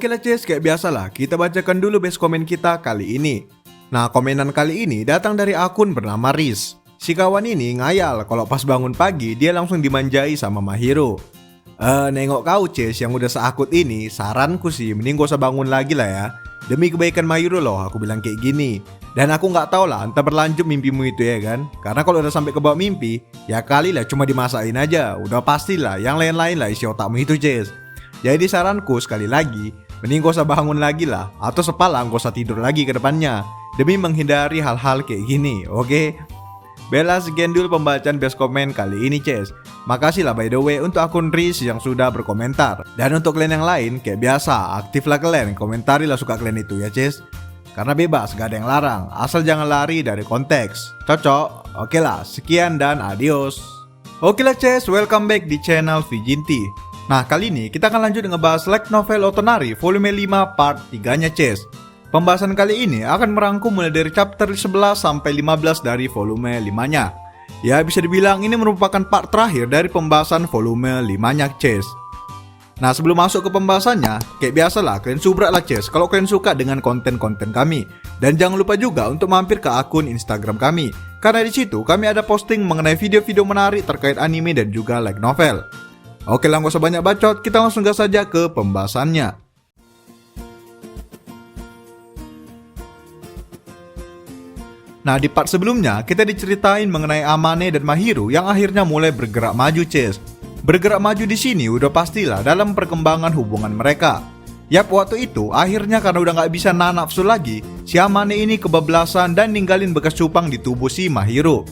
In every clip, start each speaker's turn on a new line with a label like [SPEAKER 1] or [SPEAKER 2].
[SPEAKER 1] Oke lah Ces, kayak biasalah kita bacakan dulu base komen kita kali ini. Nah, komenan kali ini datang dari akun bernama Riz. Si kawan ini ngayal kalau pas bangun pagi dia langsung dimanjai sama Mahiro. Nengok kau Ces yang udah seakut ini, saranku sih mending gak usah bangun lagi lah ya. Demi kebaikan Mahiro loh aku bilang kayak gini. Dan aku gak tahu lah entah berlanjut mimpimu itu ya kan. Karena kalau udah sampai ke bawah mimpi, ya kali lah cuma dimasain aja. Udah pastilah yang lain-lain lah isi otakmu itu Ces. Jadi saranku sekali lagi, mending gak usah bangun lagi lah. Atau sepalang gak usah tidur lagi ke depannya. Demi menghindari hal-hal kayak gini, oke? Bella, sekian dulu pembacaan best komen kali ini Ces. Makasih lah by the way untuk akun Riz yang sudah berkomentar. Dan untuk kalian yang lain, kayak biasa, aktiflah kalian, komentari lah suka kalian itu ya Ces. Karena bebas, gak ada yang larang, asal jangan lari dari konteks. Cocok? Oke lah, sekian dan adios. Oke lah Ces, welcome back di channel Vijinti. Nah, kali ini kita akan lanjut ngebahas light novel Otonari volume 5 part 3-nya Ces. Pembahasan kali ini akan merangkum mulai dari chapter 11 sampai 15 dari volume 5-nya. Ya, bisa dibilang ini merupakan part terakhir dari pembahasan volume 5-nya Ces. Nah, sebelum masuk ke pembahasannya, kayak biasalah kalian subrak lah Ces kalau kalian suka dengan konten-konten kami. Dan jangan lupa juga untuk mampir ke akun Instagram kami, karena di situ kami ada posting mengenai video-video menarik terkait anime dan juga light novel. Oke lah, gak usah banyak bacot, kita langsung gas saja ke pembahasannya. Nah, di part sebelumnya kita diceritain mengenai Amane dan Mahiro yang akhirnya mulai bergerak maju Ces. Bergerak maju di sini udah pastilah dalam perkembangan hubungan mereka. Yap, waktu itu akhirnya karena udah gak bisa nahan nafsu lagi, si Amane ini kebablasan dan ninggalin bekas cupang di tubuh si Mahiro.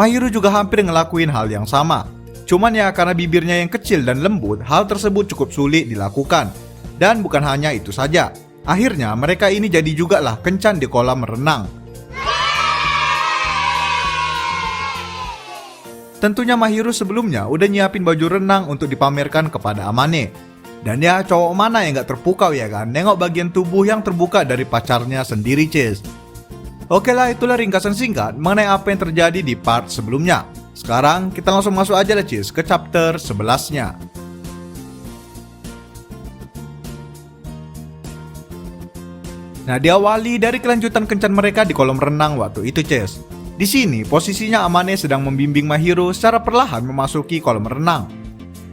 [SPEAKER 1] Mahiro juga hampir ngelakuin hal yang sama. Cuman ya karena bibirnya yang kecil dan lembut, hal tersebut cukup sulit dilakukan. Dan bukan hanya itu saja, akhirnya mereka ini jadi juga lah kencan di kolam renang. Tentunya Mahiro sebelumnya udah nyiapin baju renang untuk dipamerkan kepada Amane. Dan ya cowok mana yang gak terpukau ya kan, nengok bagian tubuh yang terbuka dari pacarnya sendiri Ces. Oke lah, itulah ringkasan singkat mengenai apa yang terjadi di part sebelumnya. Sekarang kita langsung masuk aja lah Ces ke chapter 11-nya. Nah, diawali dari kelanjutan kencan mereka di kolam renang waktu itu Ces. Di sini posisinya Amane sedang membimbing Mahiro secara perlahan memasuki kolam renang.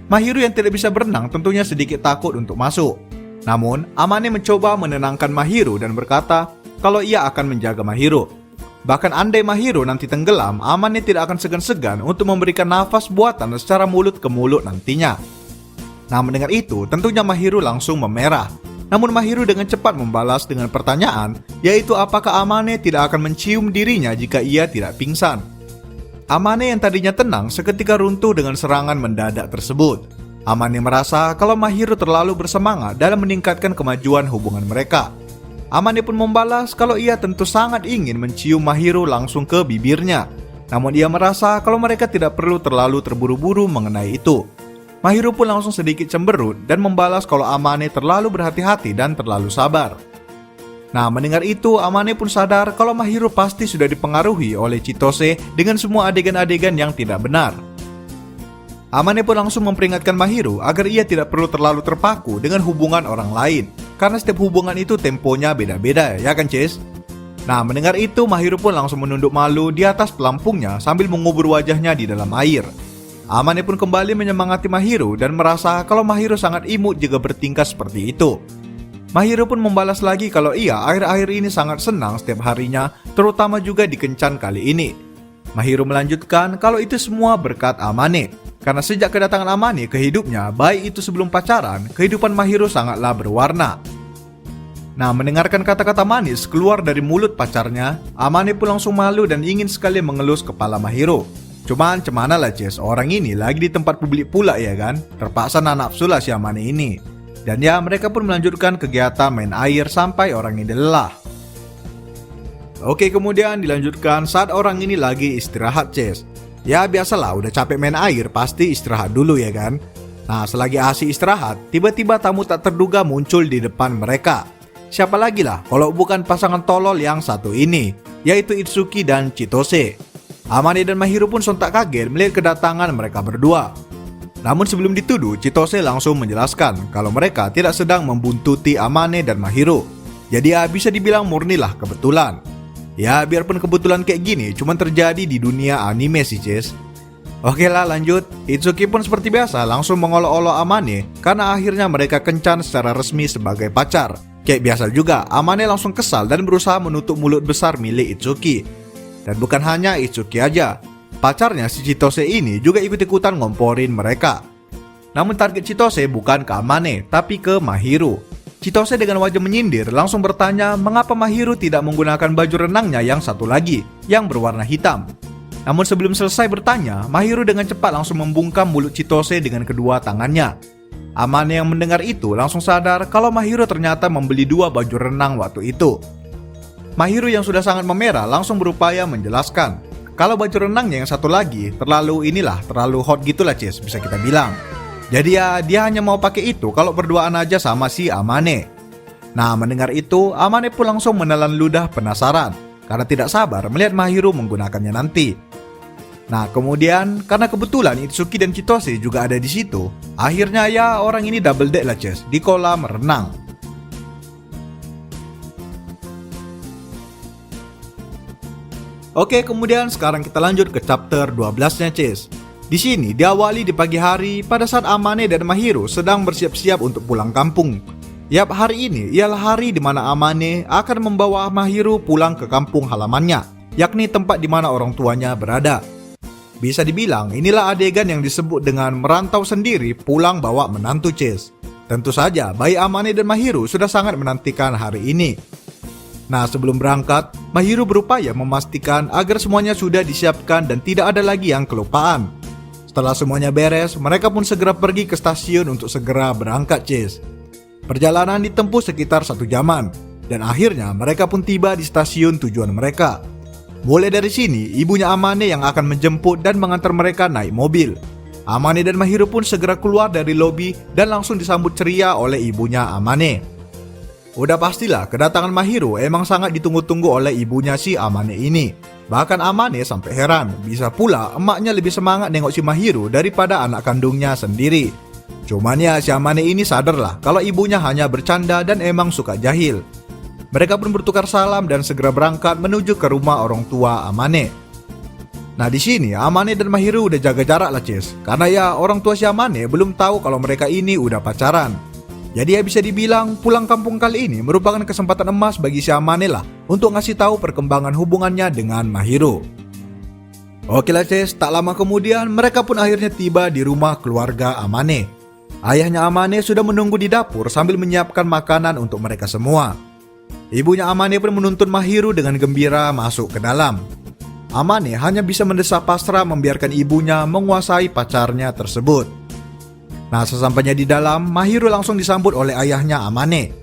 [SPEAKER 1] Mahiro yang tidak bisa berenang tentunya sedikit takut untuk masuk. Namun Amane mencoba menenangkan Mahiro dan berkata kalau ia akan menjaga Mahiro. Bahkan andai Mahiro nanti tenggelam, Amane tidak akan segan-segan untuk memberikan nafas buatan secara mulut ke mulut nantinya. Nah, mendengar itu tentunya Mahiro langsung memerah. Namun Mahiro dengan cepat membalas dengan pertanyaan, yaitu apakah Amane tidak akan mencium dirinya jika ia tidak pingsan. Amane yang tadinya tenang seketika runtuh dengan serangan mendadak tersebut. Amane merasa kalau Mahiro terlalu bersemangat dalam meningkatkan kemajuan hubungan mereka. Amane pun membalas kalau ia tentu sangat ingin mencium Mahiro langsung ke bibirnya. Namun ia merasa kalau mereka tidak perlu terlalu terburu-buru mengenai itu. Mahiro pun langsung sedikit cemberut dan membalas kalau Amane terlalu berhati-hati dan terlalu sabar. Nah, mendengar itu Amane pun sadar kalau Mahiro pasti sudah dipengaruhi oleh Chitose dengan semua adegan-adegan yang tidak benar. Amane pun langsung memperingatkan Mahiro agar ia tidak perlu terlalu terpaku dengan hubungan orang lain, karena setiap hubungan itu temponya beda-beda ya kan Ces? Nah, mendengar itu Mahiro pun langsung menunduk malu di atas pelampungnya sambil mengubur wajahnya di dalam air. Amane pun kembali menyemangati Mahiro dan merasa kalau Mahiro sangat imut jika bertingkah seperti itu. Mahiro pun membalas lagi kalau ia akhir-akhir ini sangat senang setiap harinya, terutama juga di kencan kali ini. Mahiro melanjutkan kalau itu semua berkat Amane. Karena sejak kedatangan Amane ke hidupnya, baik itu sebelum pacaran, kehidupan Mahiro sangatlah berwarna. Nah, mendengarkan kata-kata manis keluar dari mulut pacarnya, Amane pun langsung malu dan ingin sekali mengelus kepala Mahiro. Cuman cemana lah Ces, orang ini lagi di tempat publik pula ya kan, terpaksa nafsu lah si Amane ini. Dan ya mereka pun melanjutkan kegiatan main air sampai orang ini lelah. Oke, kemudian dilanjutkan saat orang ini lagi istirahat Ces. Ya biasalah udah capek main air pasti istirahat dulu ya kan. Nah, selagi asik istirahat, tiba-tiba tamu tak terduga muncul di depan mereka. Siapa lagi lah kalau bukan pasangan tolol yang satu ini, yaitu Itsuki dan Chitose. Amane dan Mahiro pun sontak kaget melihat kedatangan mereka berdua. Namun sebelum dituduh, Chitose langsung menjelaskan kalau mereka tidak sedang membuntuti Amane dan Mahiro. Jadi ya bisa dibilang murnilah kebetulan. Ya biarpun kebetulan kayak gini cuma terjadi di dunia anime sih Ces. Oke lah lanjut, Itsuki pun seperti biasa langsung mengolok-olok Amane karena akhirnya mereka kencan secara resmi sebagai pacar. Kayak biasa juga, Amane langsung kesal dan berusaha menutup mulut besar milik Itsuki. Dan bukan hanya Itsuki aja, pacarnya si Chitose ini juga ikut-ikutan ngomporin mereka. Namun target Chitose bukan ke Amane, tapi ke Mahiro. Chitose dengan wajah menyindir langsung bertanya mengapa Mahiro tidak menggunakan baju renangnya yang satu lagi, yang berwarna hitam. Namun sebelum selesai bertanya, Mahiro dengan cepat langsung membungkam mulut Chitose dengan kedua tangannya. Amane yang mendengar itu langsung sadar kalau Mahiro ternyata membeli 2 baju renang waktu itu. Mahiro yang sudah sangat memerah langsung berupaya menjelaskan kalau baju renangnya yang satu lagi terlalu hot gitulah Cis, bisa kita bilang. Jadi ya dia hanya mau pakai itu kalau berduaan aja sama si Amane. Nah mendengar itu Amane pun langsung menelan ludah penasaran karena tidak sabar melihat Mahiro menggunakannya nanti. Nah kemudian karena kebetulan Itsuki dan Chitose juga ada di situ, akhirnya ya orang ini double date lah Cis di kolam renang. Oke, kemudian sekarang kita lanjut ke chapter 12-nya, Cis. Di sini diawali di pagi hari pada saat Amane dan Mahiro sedang bersiap-siap untuk pulang kampung. Yap, hari ini ialah hari di mana Amane akan membawa Mahiro pulang ke kampung halamannya, yakni tempat di mana orang tuanya berada. Bisa dibilang inilah adegan yang disebut dengan merantau sendiri pulang bawa menantu, Cis. Tentu saja bayi Amane dan Mahiro sudah sangat menantikan hari ini. Nah sebelum berangkat, Mahiro berupaya memastikan agar semuanya sudah disiapkan dan tidak ada lagi yang kelupaan. Setelah semuanya beres, mereka pun segera pergi ke stasiun untuk segera berangkat, Cis. Perjalanan ditempuh sekitar 1 jaman, dan akhirnya mereka pun tiba di stasiun tujuan mereka. Mulai dari sini, ibunya Amane yang akan menjemput dan mengantar mereka naik mobil. Amane dan Mahiro pun segera keluar dari lobi dan langsung disambut ceria oleh ibunya Amane. Udah pastilah kedatangan Mahiro emang sangat ditunggu-tunggu oleh ibunya si Amane ini. Bahkan Amane sampai heran, bisa pula emaknya lebih semangat nengok si Mahiro daripada anak kandungnya sendiri. Cuman ya si Amane ini sadarlah kalau ibunya hanya bercanda dan emang suka jahil. Mereka pun bertukar salam dan segera berangkat menuju ke rumah orang tua Amane. Nah di sini Amane dan Mahiro udah jaga jarak lah Cis, karena ya orang tua si Amane belum tahu kalau mereka ini udah pacaran. Jadi ya bisa dibilang pulang kampung kali ini merupakan kesempatan emas bagi si Amane lah untuk ngasih tahu perkembangan hubungannya dengan Mahiro. Oke lah Cis, tak lama kemudian mereka pun akhirnya tiba di rumah keluarga Amane. Ayahnya Amane sudah menunggu di dapur sambil menyiapkan makanan untuk mereka semua. Ibunya Amane pun menuntun Mahiro dengan gembira masuk ke dalam. Amane hanya bisa mendesak pasrah membiarkan ibunya menguasai pacarnya tersebut. Nah sesampainya di dalam, Mahiro langsung disambut oleh ayahnya Amane.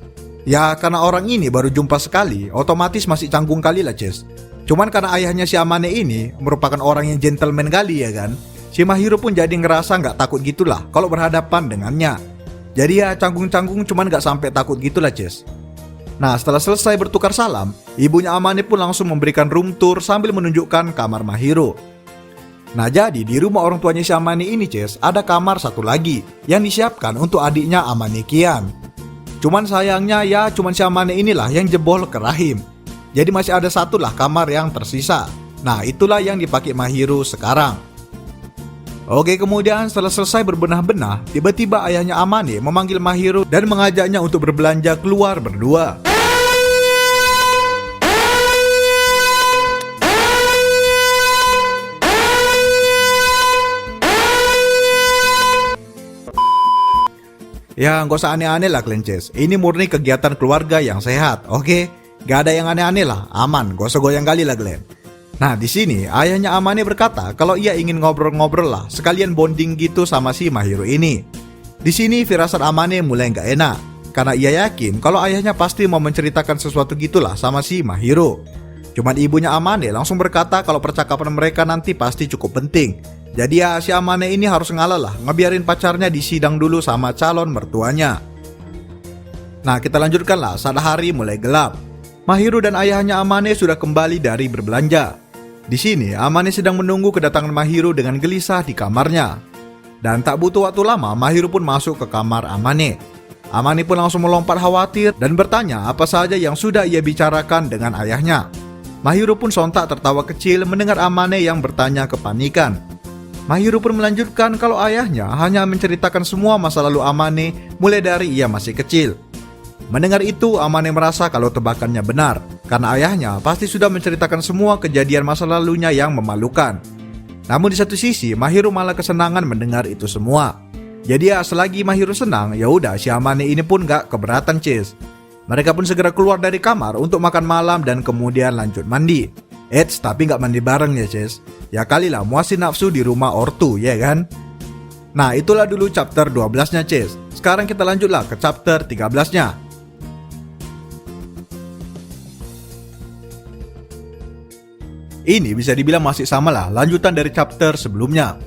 [SPEAKER 1] Ya karena orang ini baru jumpa sekali, otomatis masih canggung kali lah Cis. Cuman karena ayahnya si Amane ini merupakan orang yang gentleman kali ya kan, si Mahiro pun jadi ngerasa gak takut gitulah kalau berhadapan dengannya. Jadi ya canggung-canggung cuman gak sampai takut gitulah Cis. Nah setelah selesai bertukar salam, ibunya Amane pun langsung memberikan room tour sambil menunjukkan kamar Mahiro. Nah jadi di rumah orang tuanya si Amane ini Cis, ada kamar satu lagi yang disiapkan untuk adiknya Amane Kian. Cuman sayangnya ya cuman si Amane inilah yang jebol ke rahim. Jadi masih ada satu lah kamar yang tersisa. Nah itulah yang dipakai Mahiro sekarang. Oke kemudian setelah selesai berbenah-benah, tiba-tiba ayahnya Amane memanggil Mahiro dan mengajaknya untuk berbelanja keluar berdua. Ya nggak usah aneh-aneh lah Klences, ini murni kegiatan keluarga yang sehat, oke? Gak ada yang aneh-aneh lah, aman, gak usah goyang kali lah Glenn. Nah di sini ayahnya Amane berkata kalau ia ingin ngobrol-ngobrol lah, sekalian bonding gitu sama si Mahiro ini. Di sini firasat Amane mulai nggak enak, karena ia yakin kalau ayahnya pasti mau menceritakan sesuatu gitulah sama si Mahiro. Cuman ibunya Amane langsung berkata kalau percakapan mereka nanti pasti cukup penting. Jadi ya si Amane ini harus ngalah lah, ngebiarin pacarnya disidang dulu sama calon mertuanya. Nah kita lanjutkan lah, saat hari mulai gelap. Mahiro dan ayahnya Amane sudah kembali dari berbelanja. Di sini Amane sedang menunggu kedatangan Mahiro dengan gelisah di kamarnya. Dan tak butuh waktu lama, Mahiru pun masuk ke kamar Amane. Amane pun langsung melompat khawatir dan bertanya apa saja yang sudah ia bicarakan dengan ayahnya. Mahiru pun sontak tertawa kecil mendengar Amane yang bertanya kepanikan. Mahiru pun melanjutkan kalau ayahnya hanya menceritakan semua masa lalu Amane mulai dari ia masih kecil. Mendengar itu, Amane merasa kalau tebakannya benar, karena ayahnya pasti sudah menceritakan semua kejadian masa lalunya yang memalukan. Namun di satu sisi, Mahiru malah kesenangan mendengar itu semua. Jadi ya, selagi Mahiru senang, ya udah si Amane ini pun gak keberatan, Cis. Mereka pun segera keluar dari kamar untuk makan malam dan kemudian lanjut mandi. Eits, tapi gak mandi bareng ya, Cis. Ya kalilah muasin nafsu di rumah ortu, ya kan? Nah, itulah dulu chapter 12-nya, Cis. Sekarang kita lanjutlah ke chapter 13-nya. Ini bisa dibilang masih sama lah, lanjutan dari chapter sebelumnya.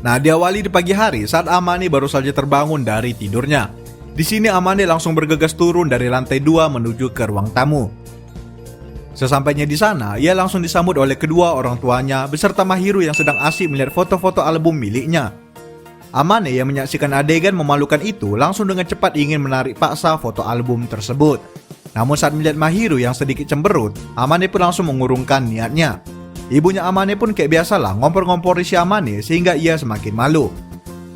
[SPEAKER 1] Nah, diawali di pagi hari saat Amane baru saja terbangun dari tidurnya. Di sini Amane langsung bergegas turun dari lantai 2 menuju ke ruang tamu. Sesampainya di sana, ia langsung disambut oleh kedua orang tuanya beserta Mahiru yang sedang asyik melihat foto-foto album miliknya. Amane yang menyaksikan adegan memalukan itu langsung dengan cepat ingin menarik paksa foto album tersebut. Namun saat melihat Mahiru yang sedikit cemberut, Amane pun langsung mengurungkan niatnya. Ibunya Amane pun kayak biasalah ngompor-ngompori si Amane sehingga ia semakin malu.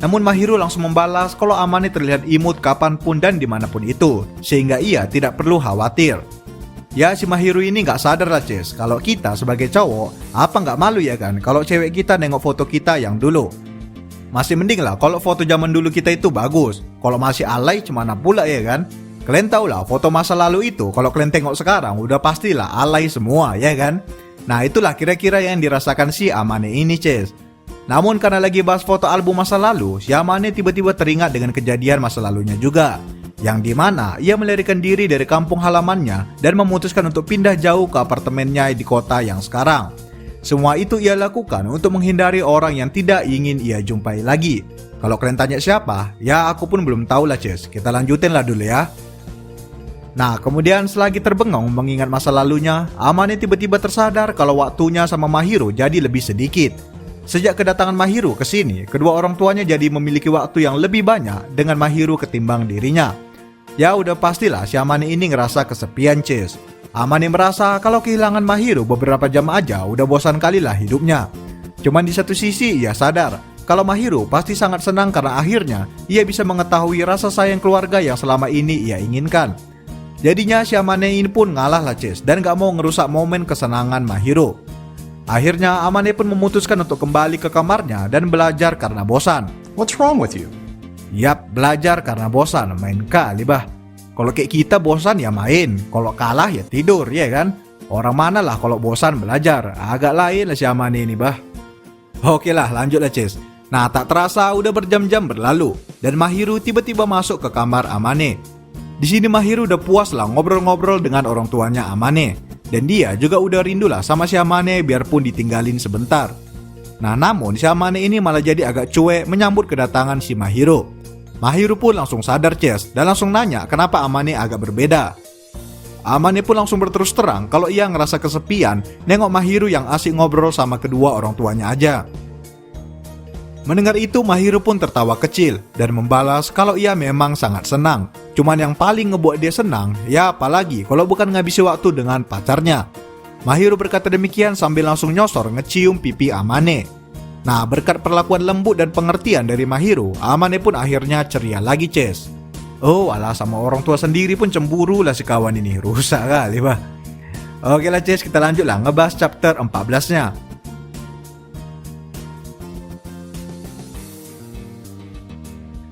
[SPEAKER 1] Namun Mahiru langsung membalas kalau Amane terlihat imut kapanpun dan dimanapun itu, sehingga ia tidak perlu khawatir. Ya, si Mahiru ini gak sadar lah, Cis, kalau kita sebagai cowok, apa gak malu ya kan kalau cewek kita nengok foto kita yang dulu. Masih mending lah kalau foto zaman dulu kita itu bagus. Kalau masih alay cemana pula ya kan. Kalian tahu lah foto masa lalu itu kalau kalian tengok sekarang udah pastilah alay semua ya kan. Nah itulah kira-kira yang dirasakan si Amane ini, Cis. Namun karena lagi bahas foto album masa lalu, si Amane tiba-tiba teringat dengan kejadian masa lalunya juga, yang dimana ia melarikan diri dari kampung halamannya dan memutuskan untuk pindah jauh ke apartemennya di kota yang sekarang. Semua itu ia lakukan untuk menghindari orang yang tidak ingin ia jumpai lagi. Kalau kalian tanya siapa, ya aku pun belum tahu lah, Cis. Kita lanjutin lah dulu ya. Nah, kemudian selagi terbengong mengingat masa lalunya, Amane tiba-tiba tersadar kalau waktunya sama Mahiru jadi lebih sedikit. Sejak kedatangan Mahiru ke sini, kedua orang tuanya jadi memiliki waktu yang lebih banyak dengan Mahiru ketimbang dirinya. Ya udah pastilah si Amane ini ngerasa kesepian, Cis. Amane merasa kalau kehilangan Mahiru beberapa jam aja udah bosan kali lah hidupnya. Cuman di satu sisi ia sadar kalau Mahiru pasti sangat senang karena akhirnya ia bisa mengetahui rasa sayang keluarga yang selama ini ia inginkan. Jadinya si Amane ini pun ngalah lah, Cis, dan gak mau ngerusak momen kesenangan Mahiru. Akhirnya Amane pun memutuskan untuk kembali ke kamarnya dan belajar karena bosan.
[SPEAKER 2] What's wrong with you?
[SPEAKER 1] Yap, belajar karena bosan, main kali bah. Kalau kayak kita bosan ya main, kalau kalah ya tidur ya kan. Orang mana lah kalau bosan belajar, agak lain lah si Amane ini bah. Oke lah, lanjut lah, Cis. Nah, tak terasa udah berjam-jam berlalu dan Mahiru tiba-tiba masuk ke kamar Amane. Di sini Mahiru udah puas lah ngobrol-ngobrol dengan orang tuanya Amane. Dan dia juga udah rindu lah sama si Amane biarpun ditinggalin sebentar. Nah namun si Amane ini malah jadi agak cuek menyambut kedatangan si Mahiru. Mahiru pun langsung sadar, Cis, dan langsung nanya kenapa Amane agak berbeda. Amane pun langsung berterus terang kalau ia ngerasa kesepian nengok Mahiru yang asik ngobrol sama kedua orang tuanya aja. Mendengar itu Mahiru pun tertawa kecil dan membalas kalau ia memang sangat senang. Cuman yang paling ngebuat dia senang, ya apalagi kalau bukan ngabisi waktu dengan pacarnya. Mahiru berkata demikian sambil langsung nyosor ngecium pipi Amane. Nah berkat perlakuan lembut dan pengertian dari Mahiru, Amane pun akhirnya ceria lagi, Cis. Oh alah, sama orang tua sendiri pun cemburu lah si kawan ini, rusak kali bah. Oke lah, Cis, kita lanjut lah ngebahas chapter 14-nya.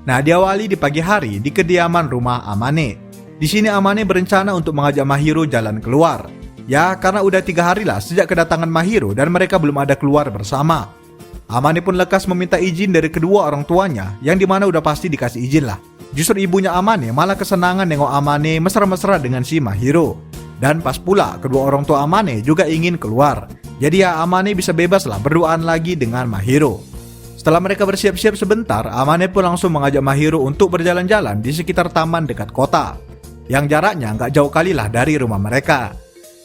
[SPEAKER 1] Nah, diawali di pagi hari di kediaman rumah Amane. Di sini Amane berencana untuk mengajak Mahiru jalan keluar. Ya, karena udah 3 hari lah sejak kedatangan Mahiru dan mereka belum ada keluar bersama. Amane pun lekas meminta izin dari kedua orang tuanya, yang dimana udah pasti dikasih izin lah. Justru ibunya Amane malah kesenangan nengok Amane mesra-mesra dengan si Mahiru. Dan pas pula kedua orang tua Amane juga ingin keluar. Jadi ya Amane bisa bebas lah berduaan lagi dengan Mahiru. Setelah mereka bersiap-siap sebentar, Amane pun langsung mengajak Mahiru untuk berjalan-jalan di sekitar taman dekat kota, yang jaraknya nggak jauh kali lah dari rumah mereka.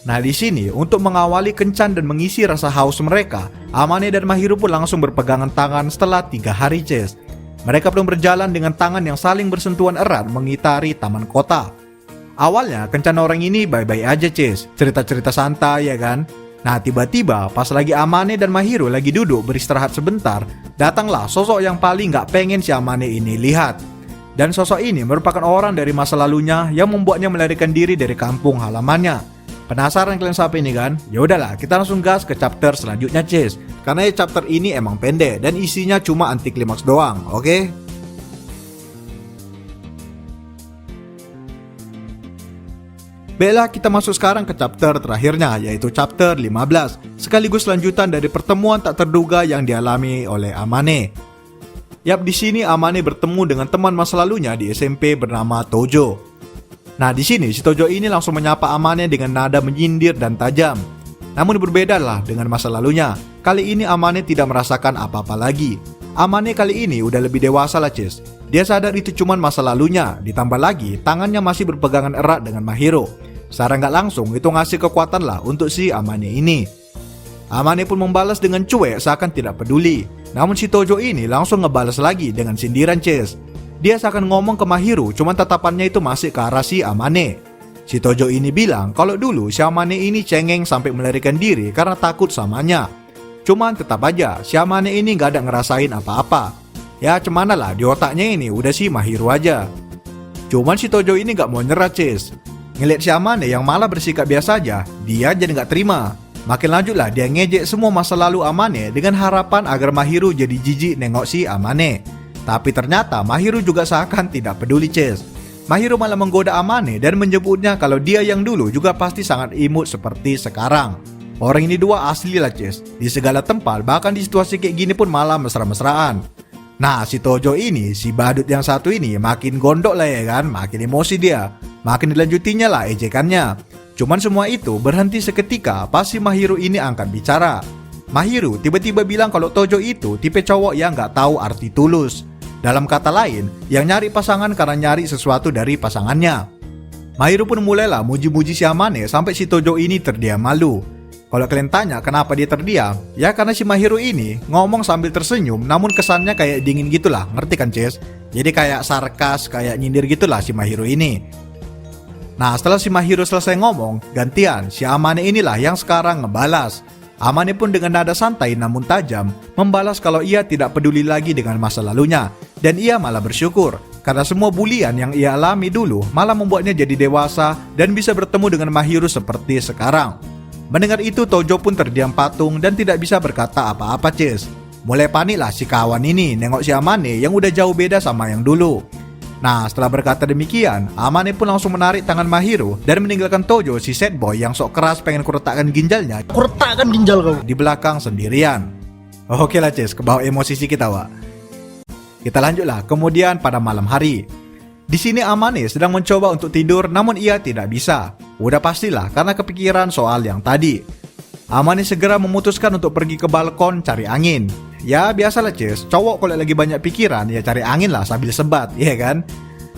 [SPEAKER 1] Nah di sini untuk mengawali kencan dan mengisi rasa haus mereka, Amane dan Mahiru pun langsung berpegangan tangan setelah 3 hari, Cis. Mereka pun berjalan dengan tangan yang saling bersentuhan erat mengitari taman kota. Awalnya kencan orang ini baik-baik aja Cis, cerita-cerita santai ya kan. Nah tiba-tiba pas lagi Amane dan Mahiro lagi duduk beristirahat sebentar, datanglah sosok yang paling gak pengen si Amane ini lihat. Dan sosok ini merupakan orang dari masa lalunya yang membuatnya melarikan diri dari kampung halamannya. Penasaran kalian siapa ini kan? Ya udahlah, kita langsung gas ke chapter selanjutnya Cis. Karena chapter ini emang pendek dan isinya cuma anti klimaks doang, oke? Baiklah, kita masuk sekarang ke chapter terakhirnya, yaitu chapter 15, sekaligus lanjutan dari pertemuan tak terduga yang dialami oleh Amane. Yap, di sini Amane bertemu dengan teman masa lalunya di SMP bernama Tojo. Nah, di sini si Tojo ini langsung menyapa Amane dengan nada menyindir dan tajam. Namun berbeda lah dengan masa lalunya. Kali ini Amane tidak merasakan apa-apa lagi. Amane kali ini udah lebih dewasa lah Cis. Dia sadar itu cuma masa lalunya, ditambah lagi tangannya masih berpegangan erat dengan Mahiro. Secara nggak langsung itu ngasih kekuatan lah untuk si Amane ini. Amane pun membalas dengan cuek seakan tidak peduli. Namun si Tojo ini langsung ngebalas lagi dengan sindiran Cis. Dia seakan ngomong ke Mahiro, cuman tatapannya itu masih ke arah si Amane. Si Tojo ini bilang kalau dulu si Amane ini cengeng sampai melarikan diri karena takut samanya. Cuman tetap aja si Amane ini nggak ada ngerasain apa-apa. Ya cemana lah di otaknya ini udah si Mahiro aja. Cuman si Tojo ini nggak mau nyerah Cis. Ngeliat si Amane yang malah bersikap biasa aja, dia jadi nggak terima. Makin lanjutlah dia ngejek semua masa lalu Amane dengan harapan agar Mahiro jadi jijik nengok si Amane. Tapi ternyata Mahiro juga seakan tidak peduli Cis. Mahiro malah menggoda Amane dan menyebutnya kalau dia yang dulu juga pasti sangat imut seperti sekarang. Orang ini dua asli lah Cis. Di segala tempat, bahkan di situasi kayak gini pun malah mesra-mesraan. Nah si Tojo ini, si badut yang satu ini makin gondok lah ya kan, makin emosi dia. Makin dilanjutinya lah ejekannya. Cuman semua itu berhenti seketika pas si Mahiro ini angkat bicara. Mahiro tiba-tiba bilang kalau Tojo itu tipe cowok yang gak tahu arti tulus. Dalam kata lain, yang nyari pasangan karena nyari sesuatu dari pasangannya. Mahiro pun mulailah muji-muji si Amane sampai si Tojo ini terdiam malu. Kalau kalian tanya kenapa dia terdiam, ya karena si Mahiro ini ngomong sambil tersenyum namun kesannya kayak dingin gitulah, ngerti kan Cis? Jadi kayak sarkas, kayak nyindir gitulah si Mahiro ini. Nah setelah si Mahiro selesai ngomong, gantian si Amane inilah yang sekarang ngebalas. Amane pun dengan nada santai namun tajam membalas kalau ia tidak peduli lagi dengan masa lalunya. Dan ia malah bersyukur karena semua bulian yang ia alami dulu malah membuatnya jadi dewasa dan bisa bertemu dengan Mahiro seperti sekarang. Mendengar itu Tojo pun terdiam patung dan tidak bisa berkata apa-apa Cis. Mulai paniklah si kawan ini nengok si Amane yang udah jauh beda sama yang dulu. Nah setelah berkata demikian, Amane pun langsung menarik tangan Mahiro dan meninggalkan Tojo si sad boy yang sok keras pengen kuretakkan ginjalnya. Kuretakkan ginjal kau di belakang sendirian. Oke lah Cis, kebawa emosi sih kita Wak. Kita lanjutlah, kemudian pada malam hari. Di sini Amane sedang mencoba untuk tidur namun ia tidak bisa. Udah pastilah karena kepikiran soal yang tadi. Amane segera memutuskan untuk pergi ke balkon cari angin. Ya biasalah Cis, cowok kalau lagi banyak pikiran ya cari angin lah sambil sebat, ya kan?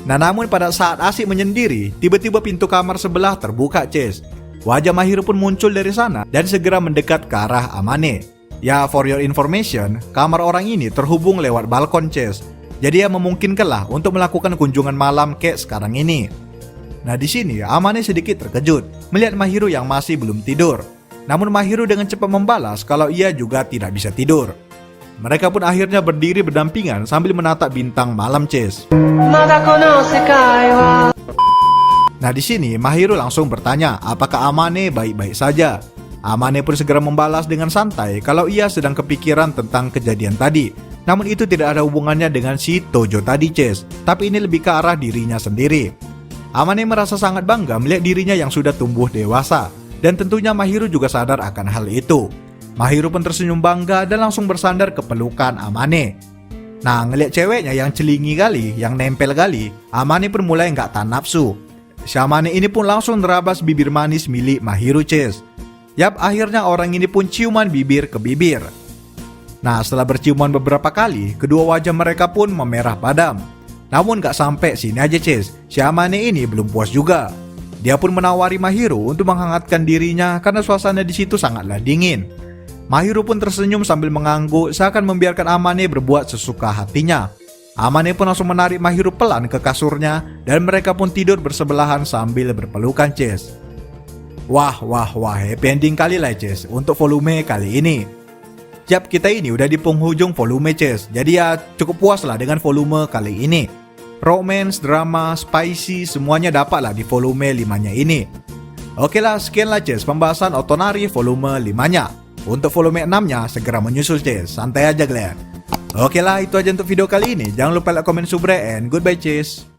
[SPEAKER 1] Nah namun pada saat asik menyendiri, tiba-tiba pintu kamar sebelah terbuka Cis. Wajah Mahiro pun muncul dari sana dan segera mendekat ke arah Amane. Ya for your information, kamar orang ini terhubung lewat balkon Cis. Jadi ya memungkinkanlah untuk melakukan kunjungan malam kayak sekarang ini. Nah di sini Amane sedikit terkejut melihat Mahiro yang masih belum tidur. Namun Mahiro dengan cepat membalas kalau ia juga tidak bisa tidur. Mereka pun akhirnya berdiri berdampingan sambil menatap bintang malam Cis. Nah di sini Mahiro langsung bertanya apakah Amane baik-baik saja. Amane pun segera membalas dengan santai kalau ia sedang kepikiran tentang kejadian tadi. Namun itu tidak ada hubungannya dengan si Tojo tadi Cis, tapi ini lebih ke arah dirinya sendiri. Amane merasa sangat bangga melihat dirinya yang sudah tumbuh dewasa. Dan tentunya Mahiro juga sadar akan hal itu. Mahiro pun tersenyum bangga dan langsung bersandar ke pelukan Amane. Nah ngeliat ceweknya yang celingi kali, yang nempel kali, Amane pun mulai nggak tahan nafsu. Si Amane ini pun langsung nerabas bibir manis milik Mahiro Cis. Yap, akhirnya orang ini pun ciuman bibir ke bibir. Nah setelah berciuman beberapa kali, kedua wajah mereka pun memerah padam. Namun gak sampai sini aja Cis, si Amane ini belum puas juga. Dia pun menawari Mahiro untuk menghangatkan dirinya karena suasana di situ sangatlah dingin. Mahiro pun tersenyum sambil mengangguk seakan membiarkan Amane berbuat sesuka hatinya. Amane pun langsung menarik Mahiru pelan ke kasurnya dan mereka pun tidur bersebelahan sambil berpelukan Ces. Wah, happy ending kali lah Ces untuk volume kali ini. Siap, kita ini udah di penghujung volume Ces, jadi ya cukup puas lah dengan volume kali ini. Romance, drama, spicy, semuanya dapat lah di volume 5-nya ini. Oke lah, sekian lah Ces pembahasan Otonari volume 5-nya. Untuk volume 6-nya segera menyusul Ces, santai aja Glenn. Oke lah, itu aja untuk video kali ini. Jangan lupa like, comment, subscribe, and goodbye Ces.